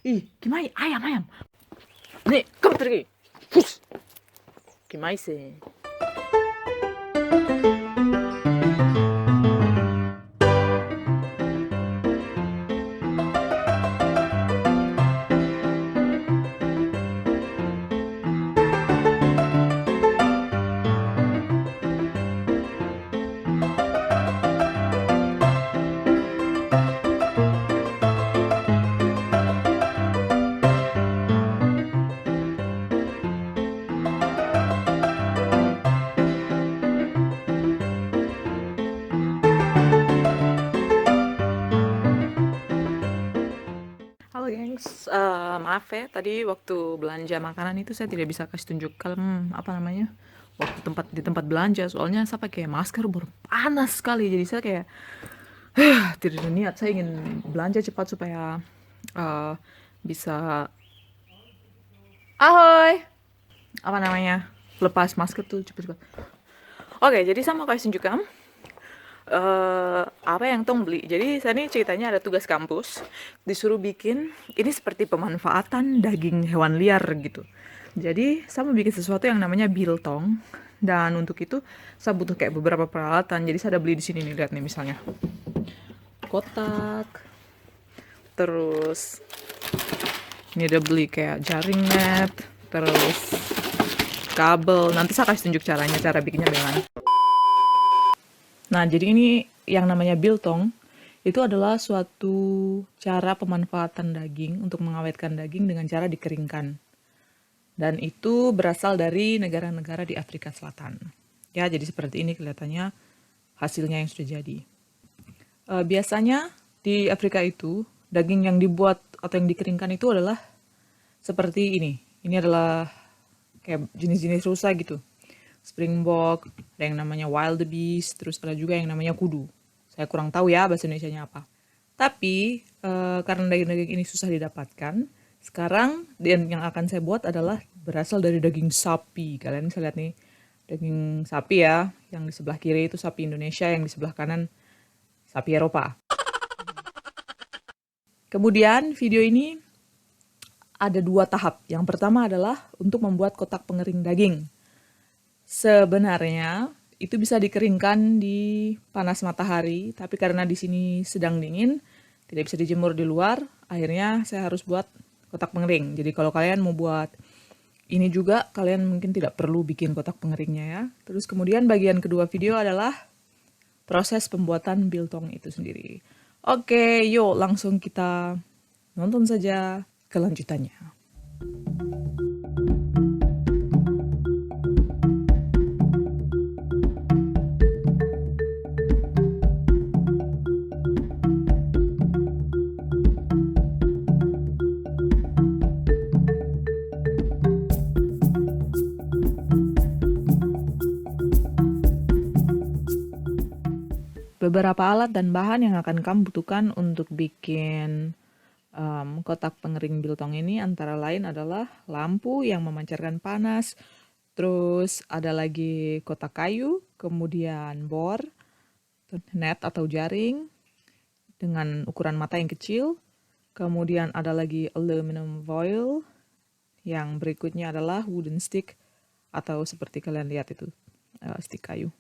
Ih, Kimai, ayam, ayam. Nih, kamu pergi. Hus. Kimai sih. Halo gengs, maaf ya tadi waktu belanja makanan itu saya tidak bisa kasih tunjukkan apa namanya waktu di tempat belanja, soalnya saya pakai masker panas sekali, jadi saya kayak tidak ada niat. Saya ingin belanja cepat supaya eh, bisa ahoy apa namanya lepas masker tuh cepat-cepat. Oke, jadi saya mau kasih tunjukkan apa yang tong beli. Jadi saya ini ceritanya ada tugas kampus, disuruh bikin ini seperti pemanfaatan daging hewan liar gitu. Jadi saya mau bikin sesuatu yang namanya biltong, dan untuk itu saya butuh kayak beberapa peralatan. Jadi saya ada beli di sini nih, lihat nih misalnya kotak, terus ini ada beli kayak jaring net, terus kabel. Nanti saya kasih tunjuk caranya, cara bikinnya bagaimana. Nah, jadi ini yang namanya biltong, itu adalah suatu cara pemanfaatan daging untuk mengawetkan daging dengan cara dikeringkan. Dan itu berasal dari negara-negara di Afrika Selatan. Ya, jadi seperti ini kelihatannya hasilnya yang sudah jadi. Biasanya di Afrika itu, daging yang dibuat atau yang dikeringkan itu adalah seperti ini. Ini adalah kayak jenis-jenis rusa gitu. Springbok, ada yang namanya wildebeest, terus ada juga yang namanya kudu. Saya kurang tahu ya bahasa Indonesianya apa. Tapi karena daging-daging ini susah didapatkan, sekarang yang akan saya buat adalah berasal dari daging sapi. Kalian bisa lihat nih, daging sapi ya, yang di sebelah kiri itu sapi Indonesia, yang di sebelah kanan sapi Eropa. Kemudian video ini ada 2 tahap. Yang pertama adalah untuk membuat kotak pengering daging. Sebenarnya itu bisa dikeringkan di panas matahari, tapi karena di sini sedang dingin, tidak bisa dijemur di luar, akhirnya saya harus buat kotak pengering. Jadi kalau kalian mau buat ini juga, kalian mungkin tidak perlu bikin kotak pengeringnya ya. Terus kemudian bagian kedua video adalah proses pembuatan biltong itu sendiri. Oke, yuk langsung kita nonton saja kelanjutannya. Beberapa alat dan bahan yang akan kamu butuhkan untuk bikin kotak pengering biltong ini antara lain adalah lampu yang memancarkan panas, terus ada lagi kotak kayu, kemudian bor, net atau jaring dengan ukuran mata yang kecil, kemudian ada lagi aluminum foil, yang berikutnya adalah wooden stick atau seperti kalian lihat itu stick kayu.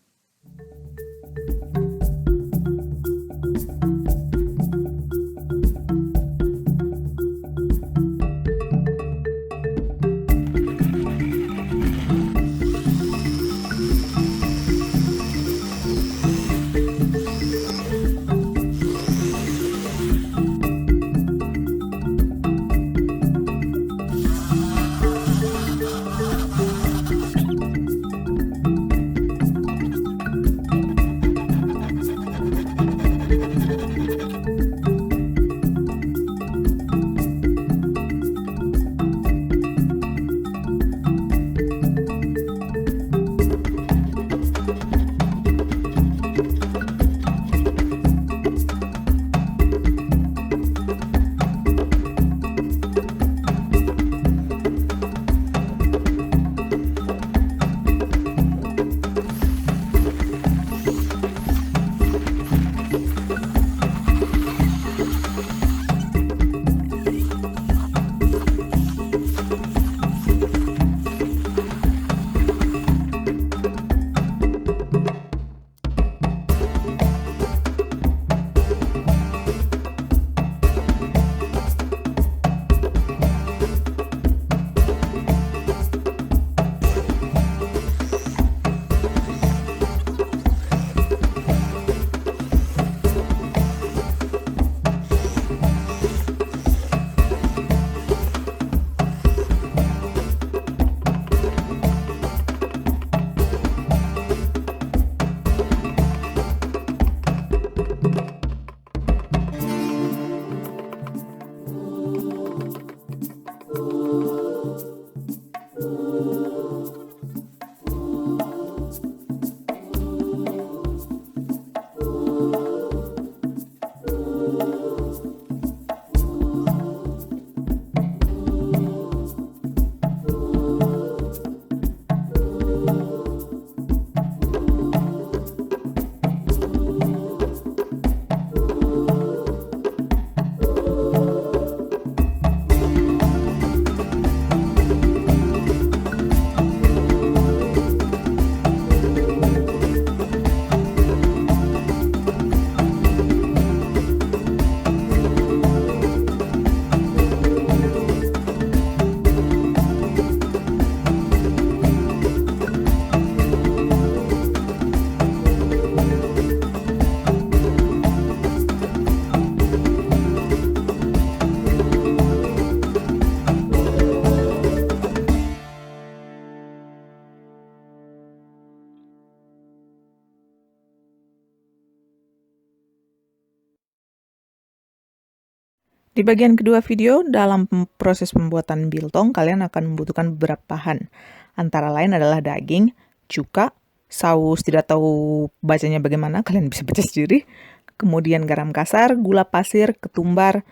Di bagian kedua video, dalam proses pembuatan biltong, kalian akan membutuhkan beberapa bahan. Antara lain adalah daging, cuka, saus tidak tahu bacanya bagaimana, kalian bisa baca sendiri. Kemudian garam kasar, gula pasir, ketumbar,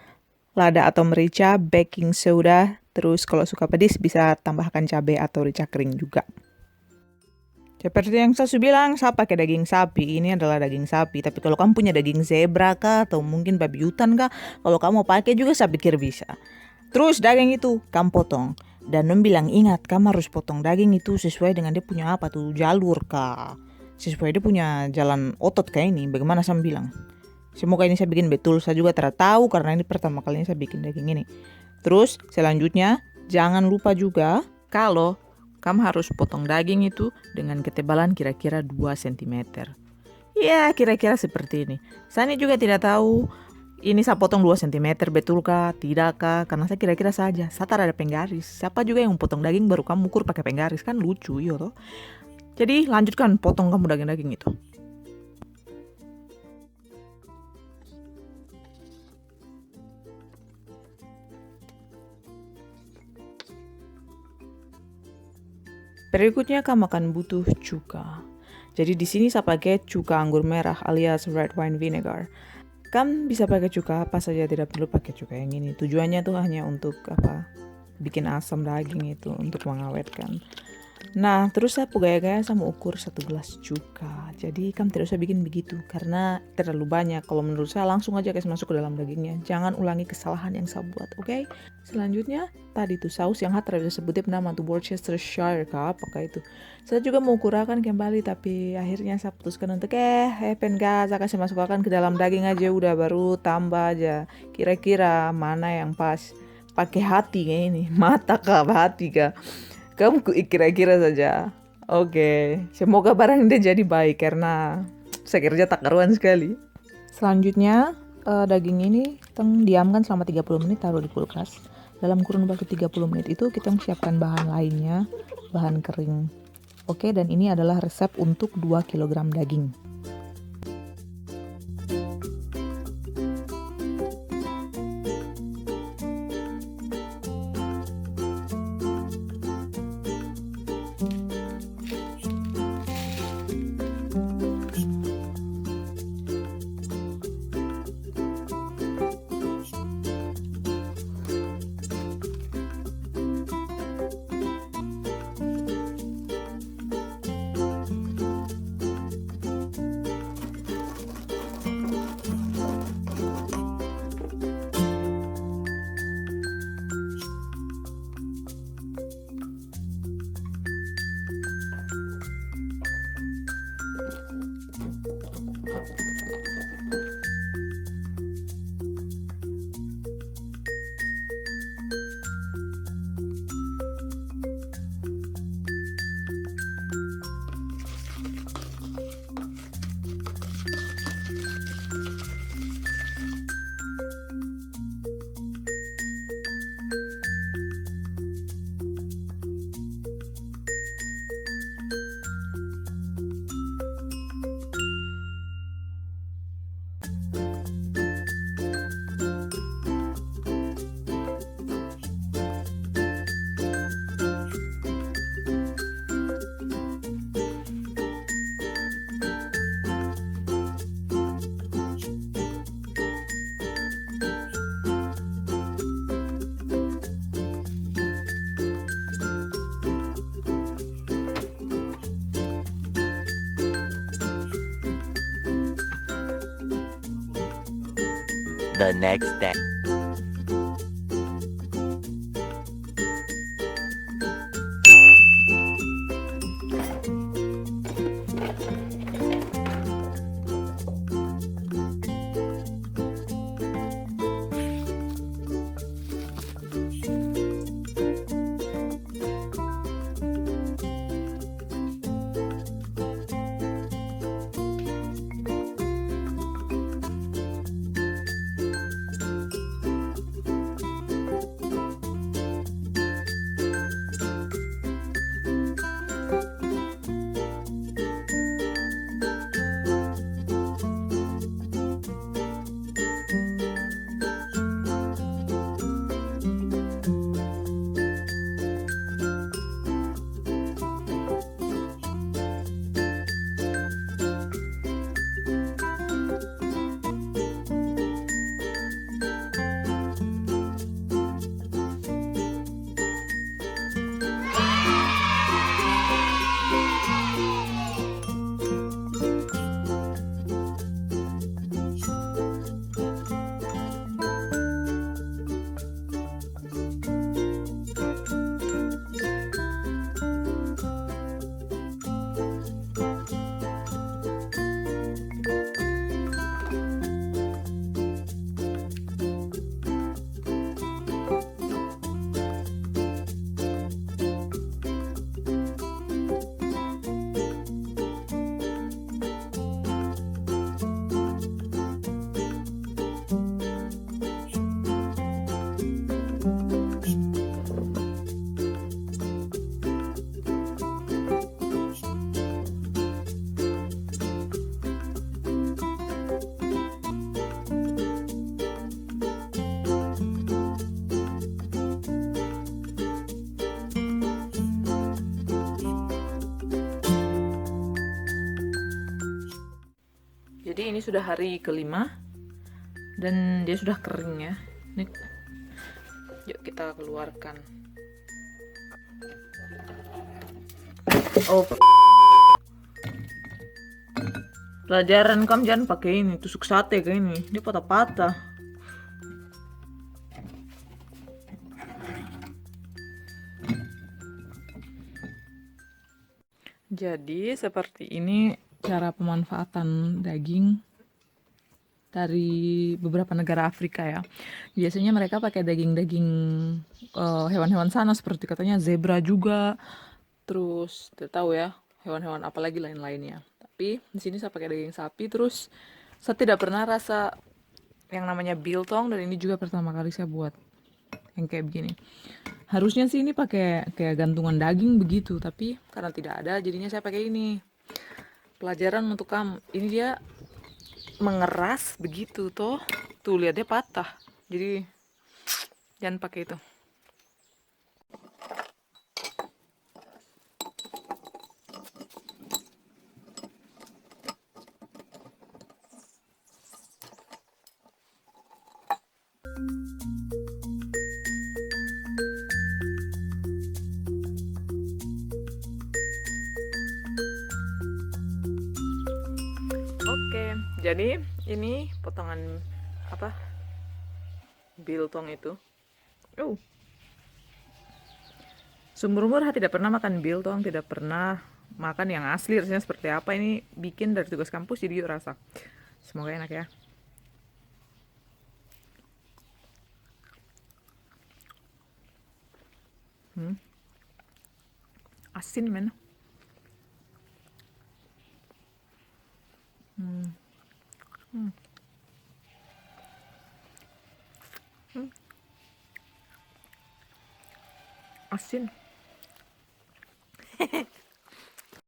lada atau merica, baking soda. Terus kalau suka pedas bisa tambahkan cabai atau rica kering juga. Seperti yang saya bilang, saya pakai daging sapi. Ini adalah daging sapi. Tapi kalau kamu punya daging zebra kah, atau mungkin babi hutan kah, kalau kamu pakai juga saya pikir bisa. Terus daging itu kamu potong. Dan bilang ingat, kamu harus potong daging itu sesuai dengan dia punya apa tuh, jalur kah. Sesuai dia punya jalan otot kayak ini. Bagaimana saya bilang? Semoga ini saya bikin betul. Saya juga tidak tahu karena ini pertama kalinya saya bikin daging ini. Terus selanjutnya, jangan lupa juga kalau kamu harus potong daging itu dengan ketebalan kira-kira 2 cm. Ya, kira-kira seperti ini. Saya ini juga tidak tahu ini saya potong 2 cm betulkah, tidakkah, karena saya kira-kira saja. Saya tak ada penggaris. Siapa juga yang potong daging baru kamu ukur pakai penggaris, kan lucu, iya toh. Jadi lanjutkan potong kamu daging-daging itu. Berikutnya kamu akan butuh cuka. Jadi di sini saya pakai cuka anggur merah alias red wine vinegar. Kamu bisa pakai cuka apa saja, tidak perlu pakai cuka yang ini. Tujuannya tuh hanya untuk bikin asam daging itu, untuk mengawetkan. Nah, terus saya gaya-gaya sama ukur 1 gelas cuka. Jadi kamu tidak usah bikin begitu karena terlalu banyak. Kalau menurut saya langsung aja kasih masuk ke dalam dagingnya. Jangan ulangi kesalahan yang saya buat, oke? Selanjutnya, tadi tuh saus yang Hatra bisa sebutnya nama tuh Worcestershire kah, apakah itu. Saya juga mau kurangkan kembali tapi akhirnya saya putuskan untuk saya kasih masukkan ke dalam daging aja udah, baru tambah aja. Kira-kira mana yang pas. Pakai hati kayak ini, mata kah, hati kah? Kamu kira-kira saja. Oke, semoga barang ini jadi baik karena saya kerja tak karuan sekali. Selanjutnya, daging ini kita diamkan selama 30 menit, taruh di kulkas. Dalam kurun waktu 30 menit itu kita siapkan bahan lainnya, bahan kering. Oke, dan ini adalah resep untuk 2 kg daging. The next day. Jadi ini sudah hari kelima dan dia sudah kering ya. Nih, yuk kita keluarkan. Oh, pelajaran kamu jangan pakai ini, tusuk sate kayak ini, dia patah-patah. Jadi seperti ini cara pemanfaatan daging dari beberapa negara Afrika ya. Biasanya mereka pakai daging-daging hewan-hewan sana seperti katanya zebra juga. Terus tidak tahu ya hewan-hewan apa lagi lain-lainnya. Tapi di sini saya pakai daging sapi. Terus saya tidak pernah rasa yang namanya biltong dan ini juga pertama kali saya buat yang kayak begini. Harusnya sih ini pakai kayak gantungan daging begitu, tapi karena tidak ada jadinya saya pakai ini. Pelajaran untuk kamu. Ini dia mengeras begitu toh. Tuh lihat dia patah. Jadi jangan pakai itu. Oke, jadi ini potongan apa? Biltong itu. Seumur-umur saya tidak pernah makan biltong, tidak pernah makan yang asli rasanya seperti apa. Ini bikin dari tugas kampus jadi yuk rasa. Semoga enak ya. Asin men. Asin.